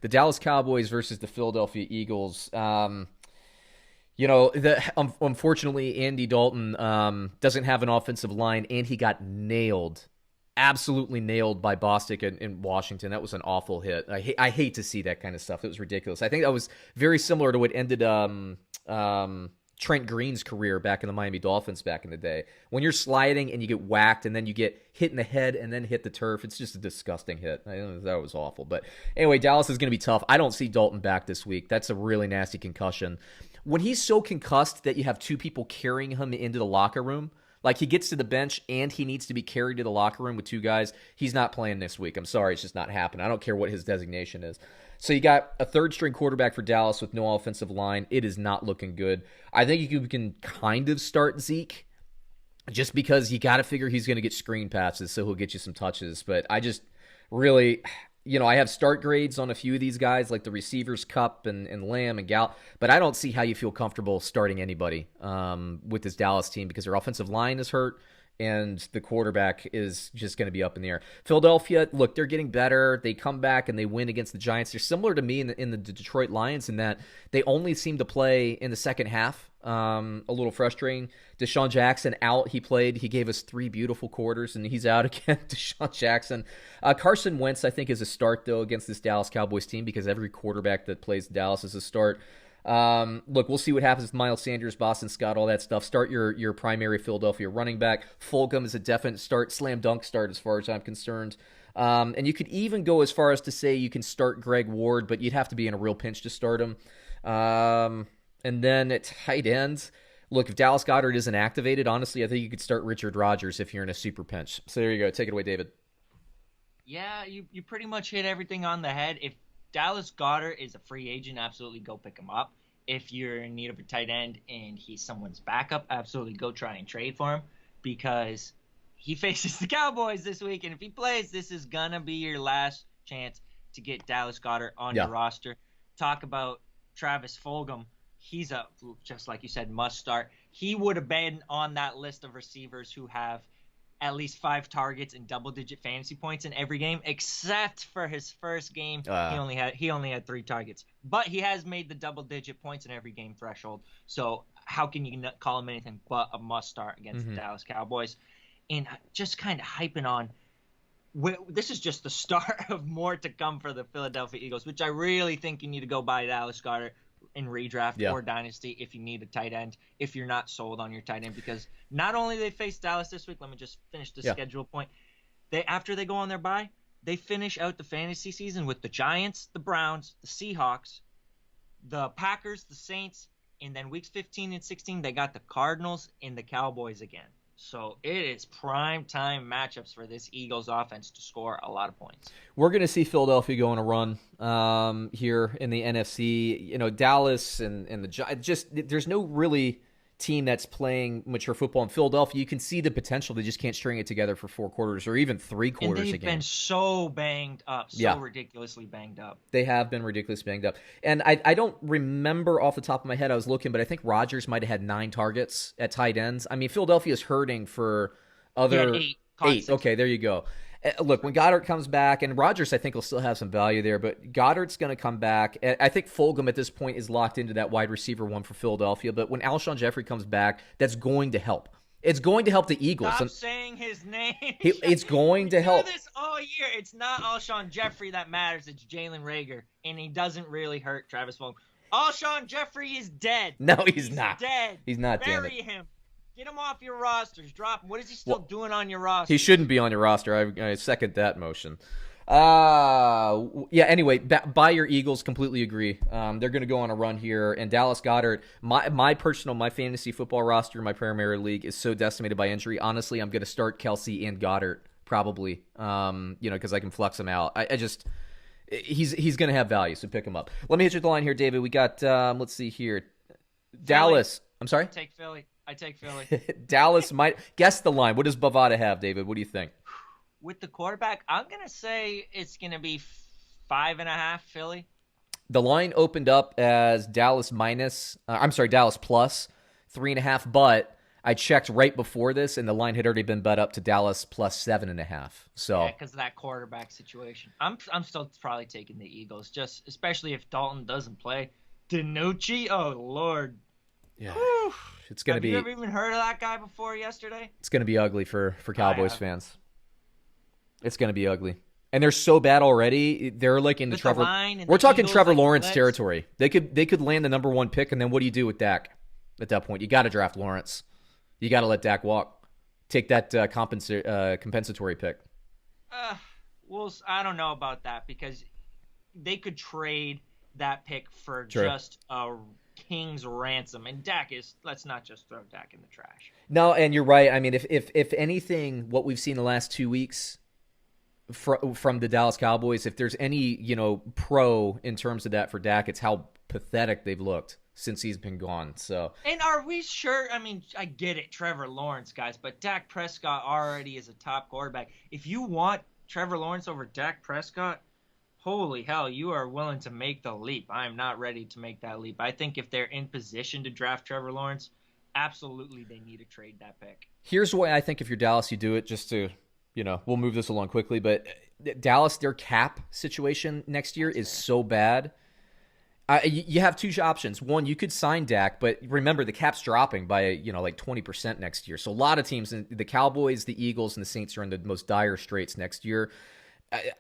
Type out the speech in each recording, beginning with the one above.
The Dallas Cowboys versus the Philadelphia Eagles. Unfortunately, Andy Dalton doesn't have an offensive line, and he got nailed, absolutely nailed by Bostic in Washington. That was an awful hit. I hate to see that kind of stuff. It was ridiculous. I think that was very similar to what ended Trent Green's career back in the Miami Dolphins back in the day. When you're sliding and you get whacked and then you get hit in the head and then hit the turf, it's just a disgusting hit. That was awful. But anyway, Dallas is going to be tough. I don't see Dalton back this week. That's a really nasty concussion. When he's so concussed that you have two people carrying him into the locker room, like he gets to the bench and he needs to be carried to the locker room with two guys, he's not playing this week. I'm sorry, it's just not happening. I don't care what his designation is. So you got a third-string quarterback for Dallas with no offensive line. It is not looking good. I think you can kind of start Zeke just because you got to figure he's going to get screen passes, so he'll get you some touches. But I just really... I have start grades on a few of these guys, like the receivers, Cup and Lamb and Gallup, but I don't see how you feel comfortable starting anybody with this Dallas team because their offensive line is hurt and the quarterback is just going to be up in the air. Philadelphia, look, they're getting better. They come back and they win against the Giants. They're similar to me in the Detroit Lions in that they only seem to play in the second half. A little frustrating. Deshaun Jackson out. He gave us 3 beautiful quarters, and he's out again. Deshaun Jackson. Carson Wentz, I think, is a start, though, against this Dallas Cowboys team because every quarterback that plays Dallas is a start. Look, we'll see what happens with Miles Sanders, Boston Scott, all that stuff. Start your primary Philadelphia running back. Fulgham is a definite start, slam dunk start as far as I'm concerned. And you could even go as far as to say you can start Greg Ward, but you'd have to be in a real pinch to start him. And then at tight ends, look, if Dallas Goedert isn't activated, honestly, I think you could start Richard Rodgers if you're in a super pinch. So there you go. Take it away, David. Yeah, you pretty much hit everything on the head. If Dallas Goedert is a free agent, absolutely go pick him up. If you're in need of a tight end and he's someone's backup, absolutely go try and trade for him because he faces the Cowboys this week. And if he plays, this is going to be your last chance to get Dallas Goedert on your roster. Talk about Travis Fulgham. He's just like you said, must start. He would have been on that list of receivers who have at least 5 targets and double-digit fantasy points in every game, except for his first game. He only had 3 targets, but he has made the double-digit points in every game threshold. So how can you not call him anything but a must start against the Dallas Cowboys? And just kind of hyping on. This is just the start of more to come for the Philadelphia Eagles, which I really think you need to go buy Dallas Goedert in redraft or dynasty if you need a tight end, if you're not sold on your tight end, because not only they face Dallas this week, let me just finish the schedule point. After they go on their bye, they finish out the fantasy season with the Giants, the Browns, the Seahawks, the Packers, the Saints, and then weeks 15 and 16, they got the Cardinals and the Cowboys again. So it is prime time matchups for this Eagles offense to score a lot of points. We're going to see Philadelphia go on a run here in the NFC. Dallas and the Giants, there's no really team that's playing mature football in Philadelphia. You can see the potential. They just can't string it together for 4 quarters or even 3 quarters a game. And they've been so banged up, ridiculously banged up. They have been ridiculously banged up. And I don't remember off the top of my head, I was looking, but I think Rodgers might have had 9 targets at tight ends. I mean, Philadelphia's hurting for other... 8. Okay, there you go. Look, when Goddard comes back, and Rodgers I think will still have some value there, but Goddard's going to come back. I think Fulgham at this point is locked into that wide receiver one for Philadelphia, but when Alshon Jeffrey comes back, that's going to help. It's going to help the Eagles. Stop saying his name. It's going to help. We do this all year. It's not Alshon Jeffrey that matters. It's Jalen Reagor, and he doesn't really hurt Travis Fulgham. Alshon Jeffrey is dead. No, he's not. Dead. He's not. Bury him. Get him off your rosters. Drop him. What is he still doing on your roster? He shouldn't be on your roster. I second that motion. Anyway, buy your Eagles. Completely agree. They're going to go on a run here. And Dallas Goedert, my fantasy football roster, my Premier League is so decimated by injury. Honestly, I'm going to start Kelsey and Goddard probably, because I can flex him out. He's going to have value, so pick him up. Let me hit you the line here, David. We got, let's see here. Dallas. I'm sorry? I take Philly. Dallas might guess the line. What does Bovada have, David? What do you think? With the quarterback, I'm gonna say it's gonna be 5.5 Philly. The line opened up as Dallas plus 3.5, but I checked right before this, and the line had already been bet up to Dallas plus 7.5. So Yeah, because of that quarterback situation. I'm still probably taking the Eagles, just especially if Dalton doesn't play. DiNucci, oh Lord. yeah, Whew. it's gonna Have be you ever even heard of that guy before yesterday? it's gonna be ugly for Cowboys have. fans. It's gonna be ugly. And they're so bad already. They're like in the With the Trevor. line and We're the talking Eagles, Trevor like, Lawrence blitz. territory. They could land the number 1 pick, and then what do you do with Dak at that point? You got to draft Lawrence. You got to let Dak walk. Take that compensatory pick. Well, I don't know about that because they could trade that pick for True. just a king's ransom, and Dak is. Let's not just throw Dak in the trash. No, and you're right. I mean, if anything, what we've seen the last 2 weeks from the Dallas Cowboys, if there's any pro in terms of that for Dak, it's how pathetic they've looked since he's been gone. So, And are we sure? I mean, I get it, Trevor Lawrence, guys, but Dak Prescott already is a top quarterback. If you want Trevor Lawrence over Dak Prescott, holy hell, you are willing to make the leap. I am not ready to make that leap. I think if they're in position to draft Trevor Lawrence, absolutely they need to trade that pick. here's why I think if you're Dallas, you do it just to, we'll move this along quickly, but Dallas, their cap situation next year is so bad. You have 2 options. One, you could sign Dak, but remember the cap's dropping by like 20% next year. So a lot of teams, the Cowboys, the Eagles, and the Saints are in the most dire straits next year.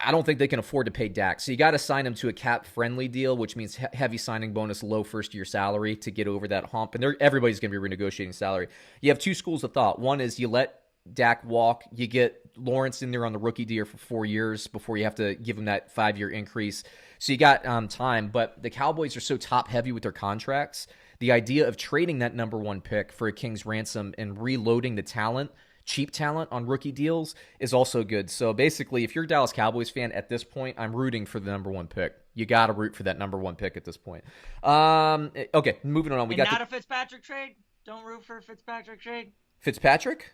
I don't think they can afford to pay Dak. So you got to sign him to a cap-friendly deal, which means heavy signing bonus, low first-year salary to get over that hump. And everybody's going to be renegotiating salary. You have 2 schools of thought. One is you let Dak walk. You get Lawrence in there on the rookie deal for 4 years before you have to give him that 5-year increase. So you got time. But the Cowboys are so top-heavy with their contracts. The idea of trading that number 1 pick for a king's ransom and reloading the talent, cheap talent on rookie deals is also good. So basically, if you're a Dallas Cowboys fan at this point, I'm rooting for the number 1 pick. You got to root for that number 1 pick at this point. Okay, moving on. We got a Fitzpatrick trade? Don't root for a Fitzpatrick trade? Fitzpatrick?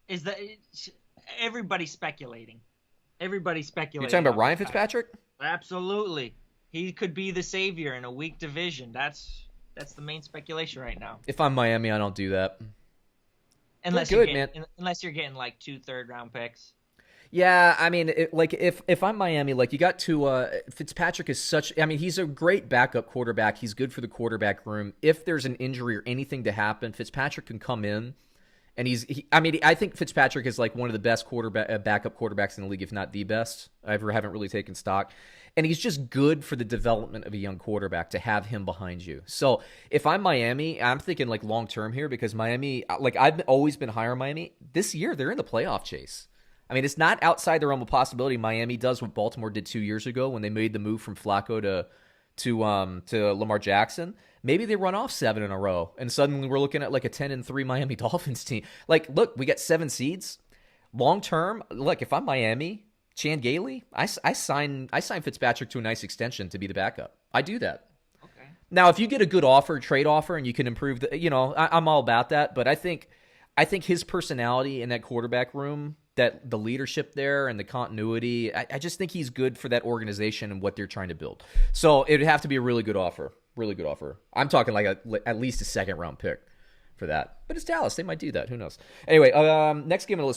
Is that everybody's speculating? Everybody's speculating. You're talking about Ryan Fitzpatrick? Absolutely. He could be the savior in a weak division. That's the main speculation right now. If I'm Miami, I don't do that. Unless you're getting like 2 third-round picks. Yeah, I mean, if I'm Miami, like you got to Fitzpatrick is he's a great backup quarterback. He's good for the quarterback room. If there's an injury or anything to happen, Fitzpatrick can come in. And I think Fitzpatrick is like one of the best backup quarterbacks in the league, if not the best. I haven't really taken stock. And he's just good for the development of a young quarterback to have him behind you. So if I'm Miami, I'm thinking like long-term here because Miami, like I've always been higher on Miami. This year, they're in the playoff chase. I mean, it's not outside the realm of possibility. Miami does what Baltimore did 2 years ago when they made the move from Flacco to Lamar Jackson. Maybe they run off 7 in a row, and suddenly we're looking at like a 10-3 Miami Dolphins team. Like, look, we got 7 seeds. Long term, look, if I'm Miami, Chan Gailey, I sign Fitzpatrick to a nice extension to be the backup. I do that. Okay. Now, if you get a good offer, trade offer, and you can improve I'm all about that. But I think his personality in that quarterback room, that the leadership there and the continuity, I just think he's good for that organization and what they're trying to build. So it would have to be a really good offer. Really good offer. I'm talking like at least a 2nd round pick for that. But it's Dallas. They might do that. Who knows? Anyway, next game on the list.